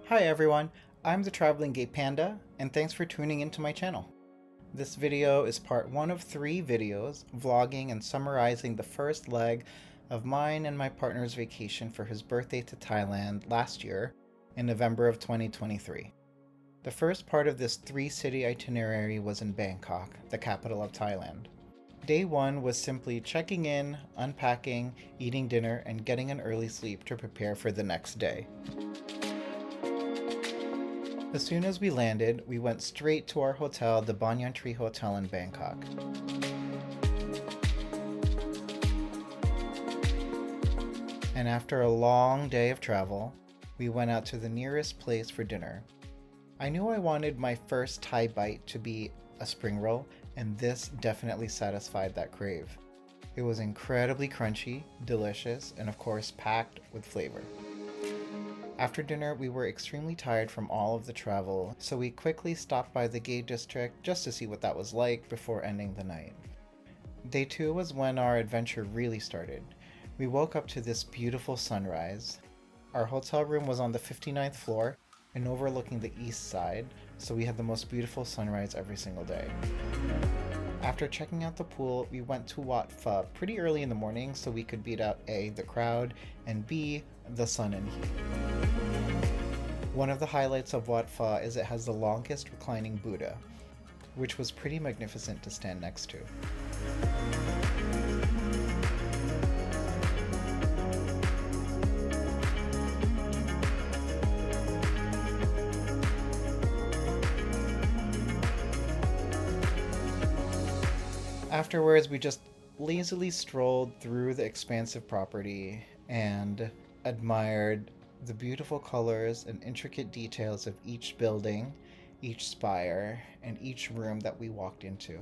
Hi everyone, I'm the traveling gay Panda, and thanks for tuning into my channel. This video is part 1 of 3 videos vlogging and summarizing the first leg of mine and my partner's vacation for his birthday to Thailand last year in November of 2023. The first part of this 3-city itinerary was in Bangkok, the capital of Thailand. Day 1 was simply checking in, unpacking, eating dinner, and getting an early sleep to prepare for the next day. As soon as we landed, we went straight to our hotel, the Banyan Tree Hotel in Bangkok. And after a long day of travel, we went out to the nearest place for dinner. I knew I wanted my first Thai bite to be a spring roll, and this definitely satisfied that crave. It was incredibly crunchy, delicious, and of course packed with flavor. After dinner, we were extremely tired from all of the travel, so we quickly stopped by the gay district just to see what that was like before ending the night. Day 2 was when our adventure really started. We woke up to this beautiful sunrise. Our hotel room was on the 59th floor and overlooking the east side, so we had the most beautiful sunrise every single day. After checking out the pool, we went to Wat Pho pretty early in the morning so we could beat out A, the crowd, and B, the sun and heat. One of the highlights of Wat Pho is it has the longest reclining Buddha, which was pretty magnificent to stand next to. Afterwards, we just lazily strolled through the expansive property and admired the beautiful colors and intricate details of each building, each spire, and each room that we walked into.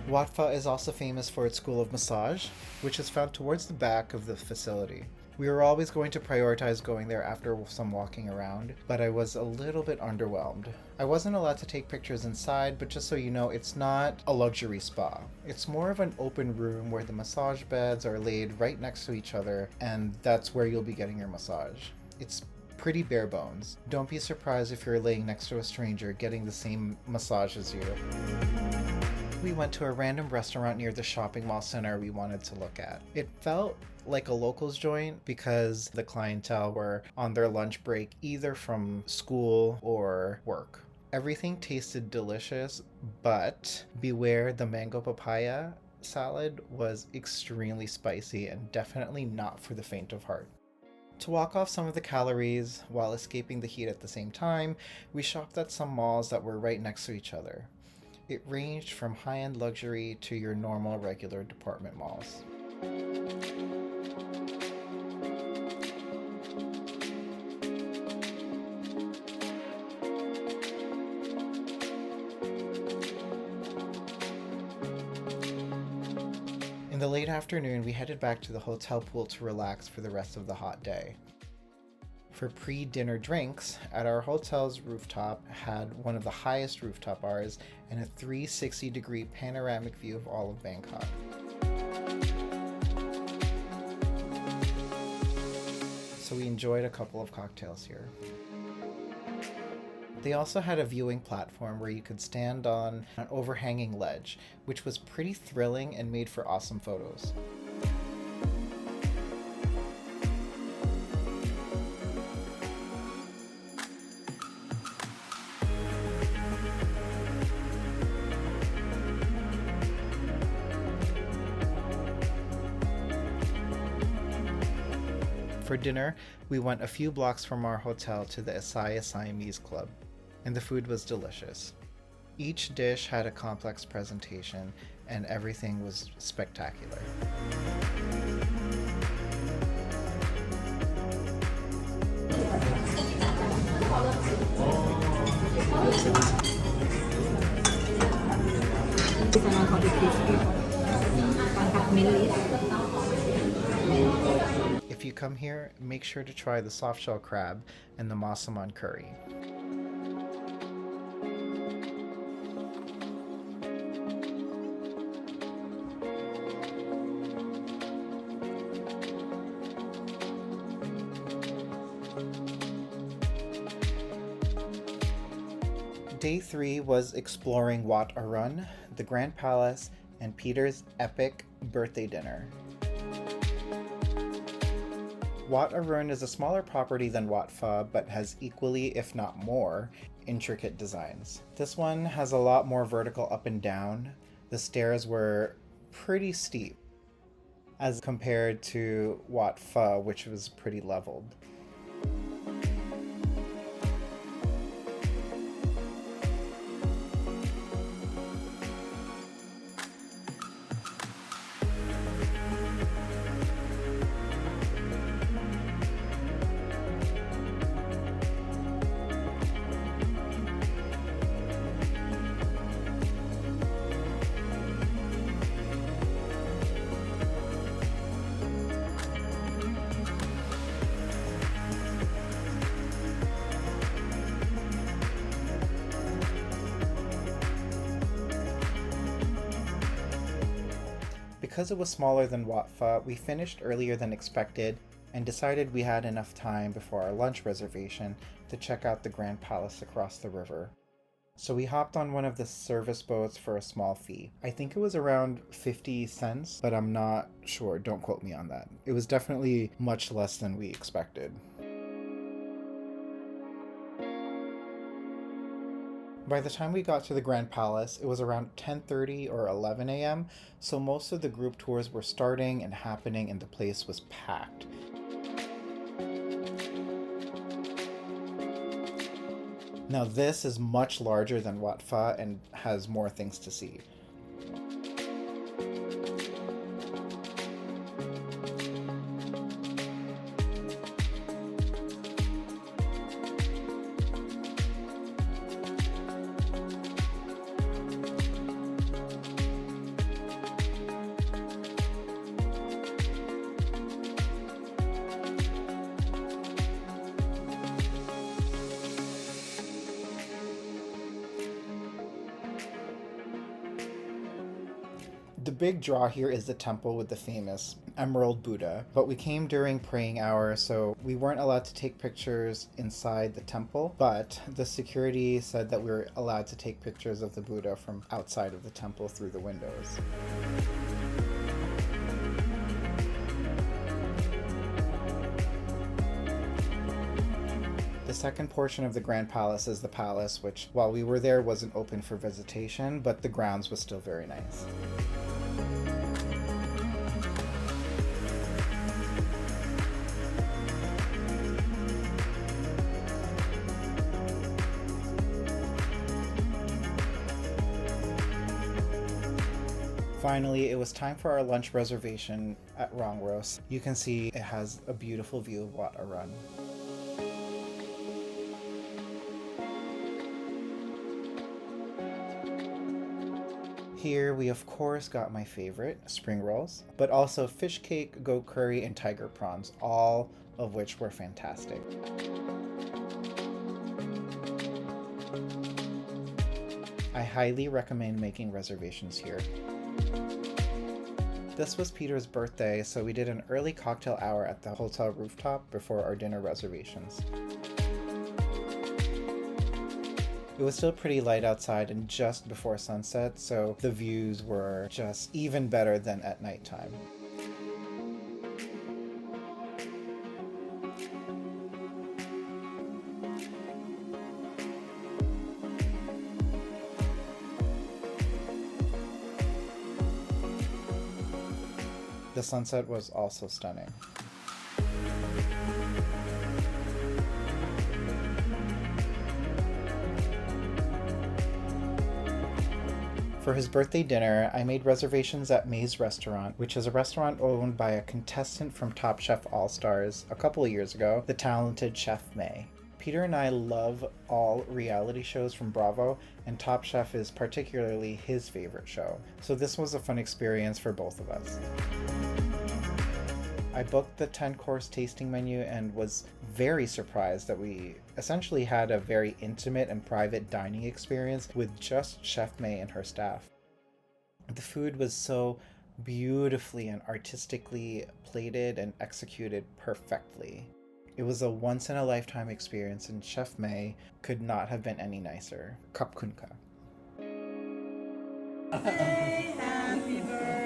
Wat Pho is also famous for its school of massage, which is found towards the back of the facility. We were always going to prioritize going there after some walking around, but I was a little bit underwhelmed. I wasn't allowed to take pictures inside, but just so you know, it's not a luxury spa. It's more of an open room where the massage beds are laid right next to each other, and that's where you'll be getting your massage. It's pretty bare bones. Don't be surprised if you're laying next to a stranger getting the same massage as you. We went to a random restaurant near the shopping mall center we wanted to look at. It felt like a locals joint because the clientele were on their lunch break either from school or work. Everything tasted delicious, but beware, the mango papaya salad was extremely spicy and definitely not for the faint of heart. To walk off some of the calories while escaping the heat at the same time, we shopped at some malls that were right next to each other. It ranged from high-end luxury to your normal regular department malls. In the late afternoon, we headed back to the hotel pool to relax for the rest of the hot day. For pre-dinner drinks, at our hotel's rooftop had one of the highest rooftop bars and a 360-degree panoramic view of all of Bangkok. So we enjoyed a couple of cocktails here. They also had a viewing platform where you could stand on an overhanging ledge, which was pretty thrilling and made for awesome photos. For dinner, we went a few blocks from our hotel to the Issaya Siamese Club, and the food was delicious. Each dish had a complex presentation, and everything was spectacular. If you come here, make sure to try the soft-shell crab and the massaman curry. Day 3 was exploring Wat Arun, the Grand Palace, and Peter's epic birthday dinner. Wat Arun is a smaller property than Wat Pho, but has equally, if not more, intricate designs. This one has a lot more vertical up and down. The stairs were pretty steep as compared to Wat Pho, which was pretty leveled. Because it was smaller than Wat Pho, we finished earlier than expected and decided we had enough time before our lunch reservation to check out the Grand Palace across the river. So we hopped on one of the service boats for a small fee. I think it was around 50 cents, but I'm not sure. Don't quote me on that. It was definitely much less than we expected. By the time we got to the Grand Palace, it was around 10:30 or 11 a.m., so most of the group tours were starting and happening and the place was packed. Now this is much larger than Wat Pho and has more things to see. The big draw here is the temple with the famous Emerald Buddha, but we came during praying hour, so we weren't allowed to take pictures inside the temple, but the security said that we were allowed to take pictures of the Buddha from outside of the temple through the windows. The second portion of the Grand Palace is the palace, which, while we were there, wasn't open for visitation, but the grounds was still very nice. Finally, it was time for our lunch reservation at Rongros. You can see it has a beautiful view of Wat Arun. Here we of course got my favorite, spring rolls, but also fish cake, goat curry, and tiger prawns, all of which were fantastic. I highly recommend making reservations here. This was Peter's birthday, so we did an early cocktail hour at the hotel rooftop before our dinner reservations. It was still pretty light outside and just before sunset, so the views were just even better than at nighttime. The sunset was also stunning. For his birthday dinner, I made reservations at May's Restaurant, which is a restaurant owned by a contestant from Top Chef All-Stars a couple of years ago, the talented Chef May. Peter and I love all reality shows from Bravo, and Top Chef is particularly his favorite show, so this was a fun experience for both of us. I booked the 10-course tasting menu and was very surprised that we essentially had a very intimate and private dining experience with just Chef May and her staff. The food was so beautifully and artistically plated and executed perfectly. It was a once-in-a-lifetime experience, and Chef May could not have been any nicer. Kap kun ka. Say happy birthday.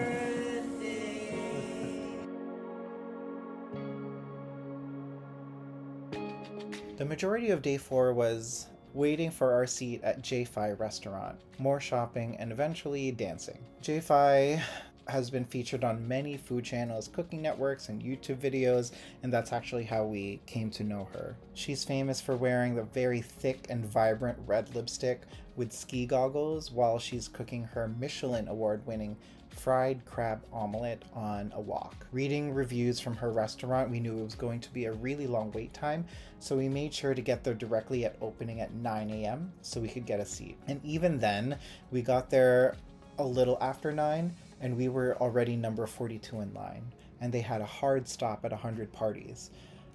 The majority of day 4 was waiting for our seat at Jay Fai restaurant, more shopping, and eventually dancing. Jay Fai has been featured on many food channels, cooking networks, and YouTube videos, and that's actually how we came to know her. She's famous for wearing the very thick and vibrant red lipstick with ski goggles while she's cooking her Michelin award-winning fried crab omelet on a wok. Reading reviews from her restaurant, we knew it was going to be a really long wait time, so we made sure to get there directly at opening at 9 a.m. so we could get a seat. And even then, we got there a little after 9, and we were already number 42 in line, and they had a hard stop at 100 parties.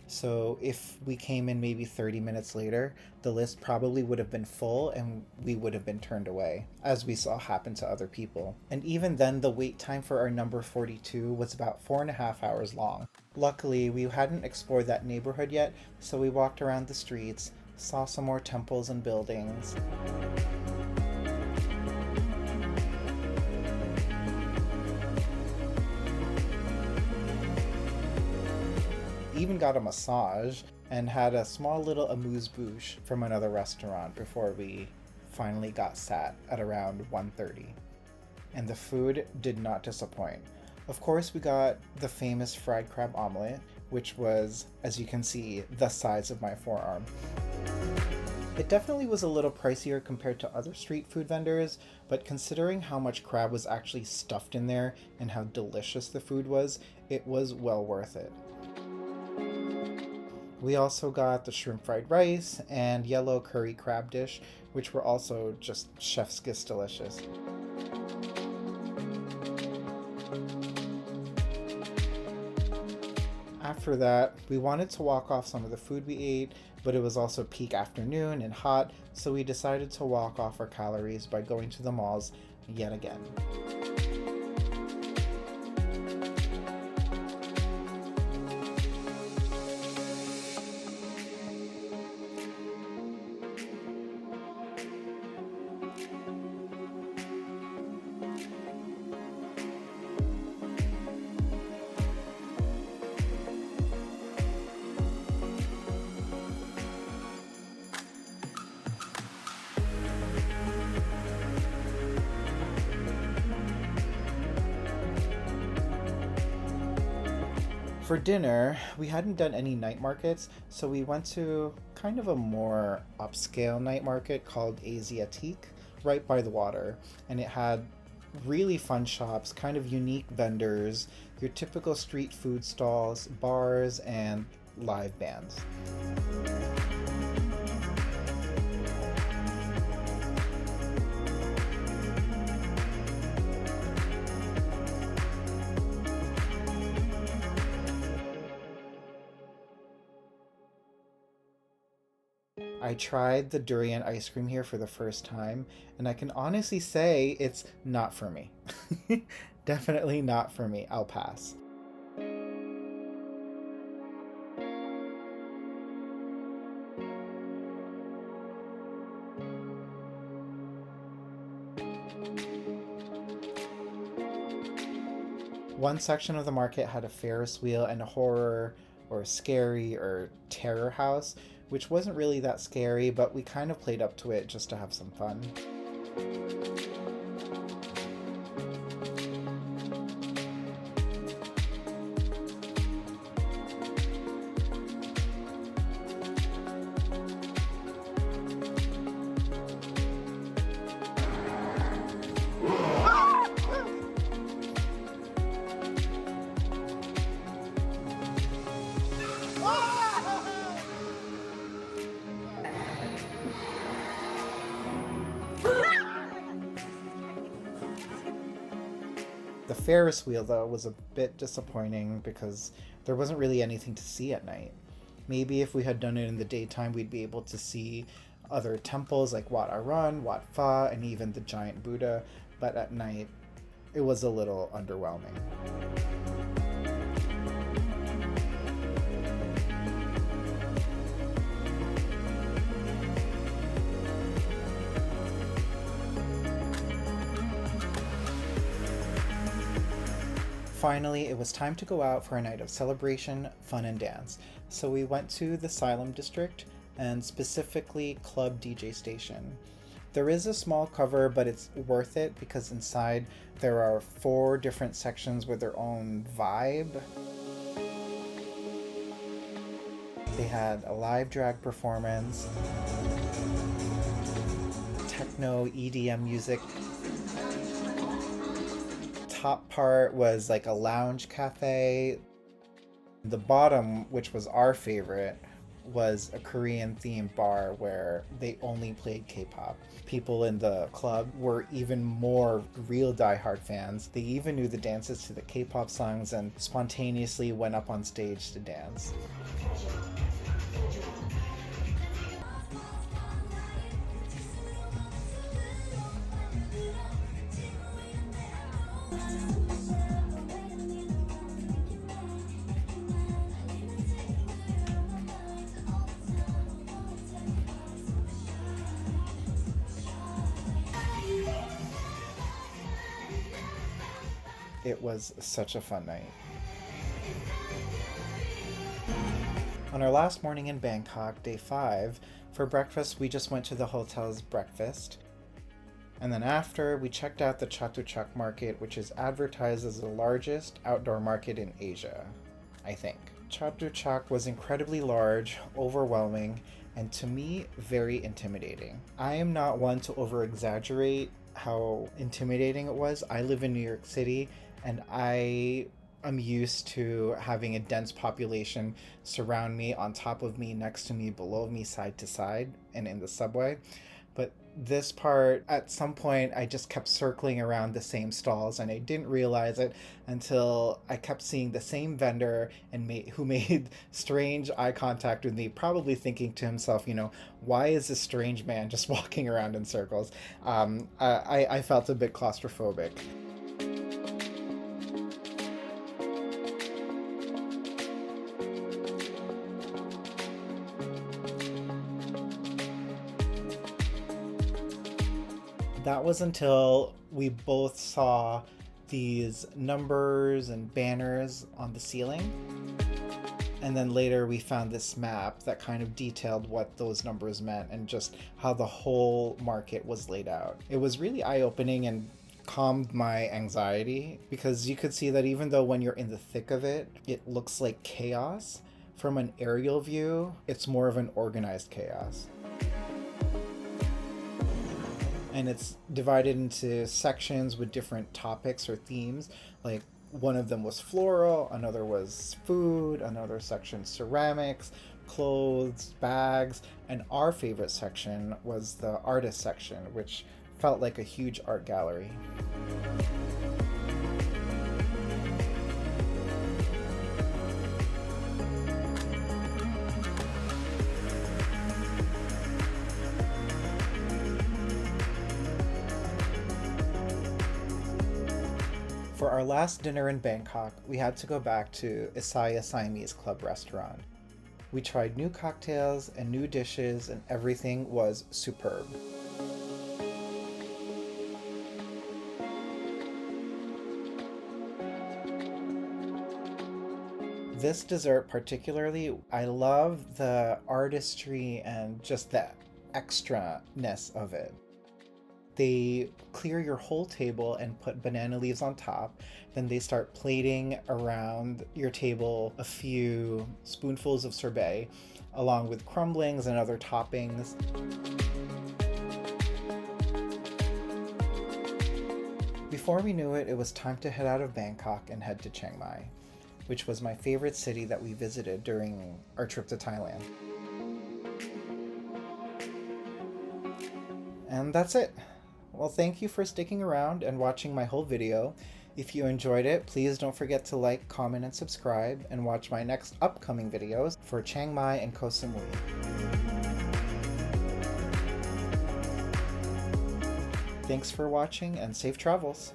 So if we came in maybe 30 minutes later, the list probably would have been full and we would have been turned away, as we saw happen to other people. And even then, the wait time for our number 42 was about 4.5 hours long. Luckily, we hadn't explored that neighborhood yet, so we walked around the streets, saw some more temples and buildings. Even got a massage and had a small little amuse-bouche from another restaurant before we finally got sat at around 1:30. And the food did not disappoint. Of course, we got the famous fried crab omelet, which was, as you can see, the size of my forearm. It definitely was a little pricier compared to other street food vendors, but considering how much crab was actually stuffed in there and how delicious the food was, it was well worth it. We also got the shrimp fried rice and yellow curry crab dish, which were also just chef's kiss delicious. After that, we wanted to walk off some of the food we ate, but it was also peak afternoon and hot, so we decided to walk off our calories by going to the malls yet again. For dinner, we hadn't done any night markets, so we went to kind of a more upscale night market called Asiatique, right by the water, and it had really fun shops, kind of unique vendors, your typical street food stalls, bars, and live bands. I tried the durian ice cream here for the first time, and I can honestly say it's not for me. Definitely not for me. I'll pass. One section of the market had a Ferris wheel and a horror or scary or terror house, which wasn't really that scary, but we kind of played up to it just to have some fun. Ferris wheel, though, was a bit disappointing because there wasn't really anything to see at night. Maybe if we had done it in the daytime, we'd be able to see other temples like Wat Arun, Wat Pho, and even the giant Buddha, but at night it was a little underwhelming. Finally, it was time to go out for a night of celebration, fun, and dance. So we went to the Silom District, and specifically Club DJ Station. There is a small cover, but it's worth it because inside there are 4 different sections with their own vibe. They had a live drag performance, techno EDM music. Top part was like a lounge cafe. The bottom, which was our favorite, was a Korean themed bar where they only played K-pop. People in the club were even more real diehard fans. They even knew the dances to the K-pop songs and spontaneously went up on stage to dance. It was such a fun night. On our last morning in Bangkok, day 5, for breakfast we just went to the hotel's breakfast. And then after, we checked out the Chatuchak Market, which is advertised as the largest outdoor market in Asia, I think. Chatuchak was incredibly large, overwhelming, and to me, very intimidating. I am not one to over-exaggerate how intimidating it was. I live in New York City, and I am used to having a dense population surround me, on top of me, next to me, below me, side to side, and in the subway. But this part, at some point, I just kept circling around the same stalls, and I didn't realize it until I kept seeing the same vendor who made strange eye contact with me, probably thinking to himself, why is this strange man just walking around in circles? I felt a bit claustrophobic. That was until we both saw these numbers and banners on the ceiling. And then later we found this map that kind of detailed what those numbers meant and just how the whole market was laid out. It was really eye-opening and calmed my anxiety because you could see that even though when you're in the thick of it, it looks like chaos, from an aerial view, it's more of an organized chaos. And it's divided into sections with different topics or themes. Like one of them was floral, another was food, another section ceramics, clothes, bags, and our favorite section was the artist section, which felt like a huge art gallery. For our last dinner in Bangkok, we had to go back to Issaya Siamese Club restaurant. We tried new cocktails and new dishes, and everything was superb. This dessert particularly, I love the artistry and just the extra-ness of it. They clear your whole table and put banana leaves on top. Then they start plating around your table a few spoonfuls of sorbet, along with crumblings and other toppings. Before we knew it, it was time to head out of Bangkok and head to Chiang Mai, which was my favorite city that we visited during our trip to Thailand. And that's it. Well, thank you for sticking around and watching my whole video. If you enjoyed it, please don't forget to like, comment, and subscribe, and watch my next upcoming videos for Chiang Mai and Koh Samui. Thanks for watching and safe travels!